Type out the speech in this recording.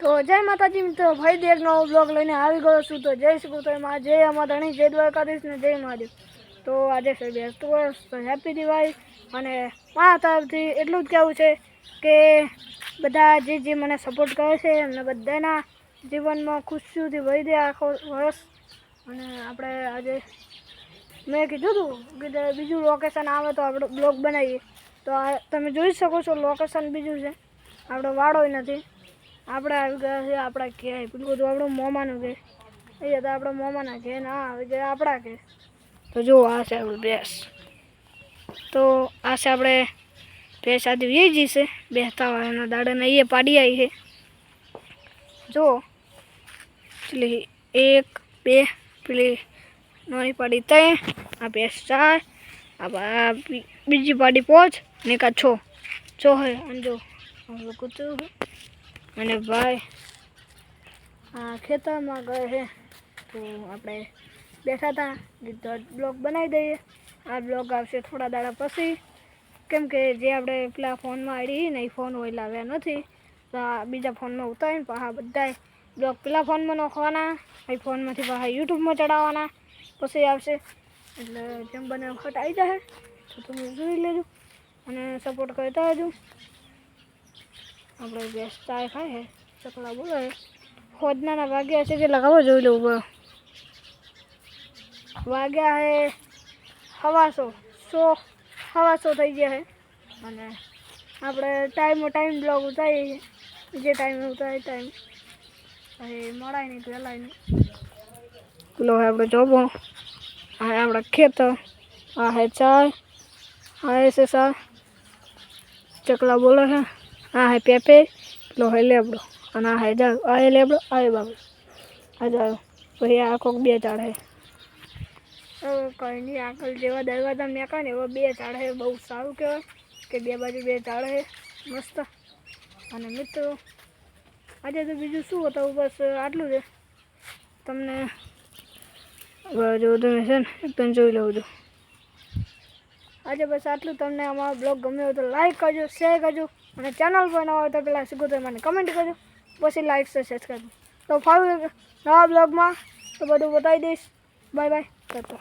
તો જય માતાજી મિત્રો, ભાઈ એક નવો બ્લોગ લઈને આવી ગયો છું. તો જય શ્રી કૃષ્ણ, જય અમાધણી, જય દ્વારકાધીશ ને જય મહાદેવ. તો આજે છે બેસતું વર્ષ, તો હેપી દિવાળી. અને મારા તરફથી એટલું જ કહેવું છે કે બધા જે મને સપોર્ટ કરે છે એમને બધાના જીવનમાં ખુશીઓથી ભરી દે આખો વર્ષ. અને આપણે આજે મેં કીધું હતું કે બીજું લોકેશન આવે તો આપણે બ્લોગ બનાવીએ. તો આ તમે જોઈ શકો છો લોકેશન બીજું છે, આપણો વાળોય નથી. આપણે આવી ગયા છે આપણા ઘેર, પેલું બધું આપણું મોમાનું ઘેર. અહીંયા તો આપણા મોમાના ઘેર ના આવી ગયા આપણા ઘેર. તો જો આ છે આપણું ભેંસ. તો આ છે આપણે ભેંસ આજે વેચી છે બેસતા વાળાના દાડાને અહીંયા પાડી આવી છે. જો પેલી 1 2 પેલી નાની પાડી 3, આ ભેંસ 4, આ બીજી પાડી 5 ને એક 6 હે. અને જો કૂતરું અને ભાઈ આ ખેતરમાં ગયે છે. તો આપણે બેઠા હતા તો બ્લોગ બનાવી દઈએ. આ બ્લોગ આવશે થોડા દાડા પછી, કેમ કે જે આપણે પેલા ફોનમાં આઈડી ને એ ફોન હોય લાવ્યા નથી. તો આ બીજા ફોનમાં ઉતારીને પાછા બધા બ્લોગ પેલા ફોનમાં નાખવાના, એ ફોનમાંથી પાછા યુટ્યુબમાં ચડાવવાના, પછી આવશે. એટલે જેમ બને વખત આવી જશે તો તમે જોઈ લેજો અને સપોર્ટ કરતા રહેજો. આપણે ભેંસ ચાય ખાય છે, ચકલા બોલે ખોદનાના વાગ્યા છે કે લગાવો જોઈ લેવું પડે. વાગ્યા છે 100 થઈ ગયા છે. અને આપણે ટાઈમ બ્લોગ ઉતારીએ જે ટાઈમે ઉતારીએ ટાઈમ પછી મળાય નહીં પહેલાય નહીં. પેલો હોય આપણે જોબો, આ આપણા ખેતર, આ હે ચાય, આ છે સા ચકલા બોલે છે, આ હે પેપે, પેલો હે લેબડો, અને આ હે જાળ, આ હે લેબડો, આ હે બાબુ, આ જાળ. પછી આ કોક 2 ઝાડ હે. કંઈ નહીં, આગળ જેવા દરવાજા મેકા ને એવા 2 ઝાડ હે. બહુ સારું કહેવાય કે 2 બાજુ 2 ઝાડ હે મસ્ત. અને મિત્રો આજે તો બીજું શું બતાવું, બસ આટલું છે. તમને જો તમે છે ને એકદમ જોઈ લઉં છું. આજે બસ આટલું. તમને અમારો બ્લોગ ગમ્યો હોય તો લાઈક કરજો, શેર કરજો, અને ચેનલ પર ન હોય તો પહેલાં શીખો મને કમેન્ટ કરજો, પછી લાઈક સબસ્ક્રાઈબ કરજો. તો ફાવી નવા બ્લોગમાં તો બધું બતાવી દઈશ. બાય બાય કરતો.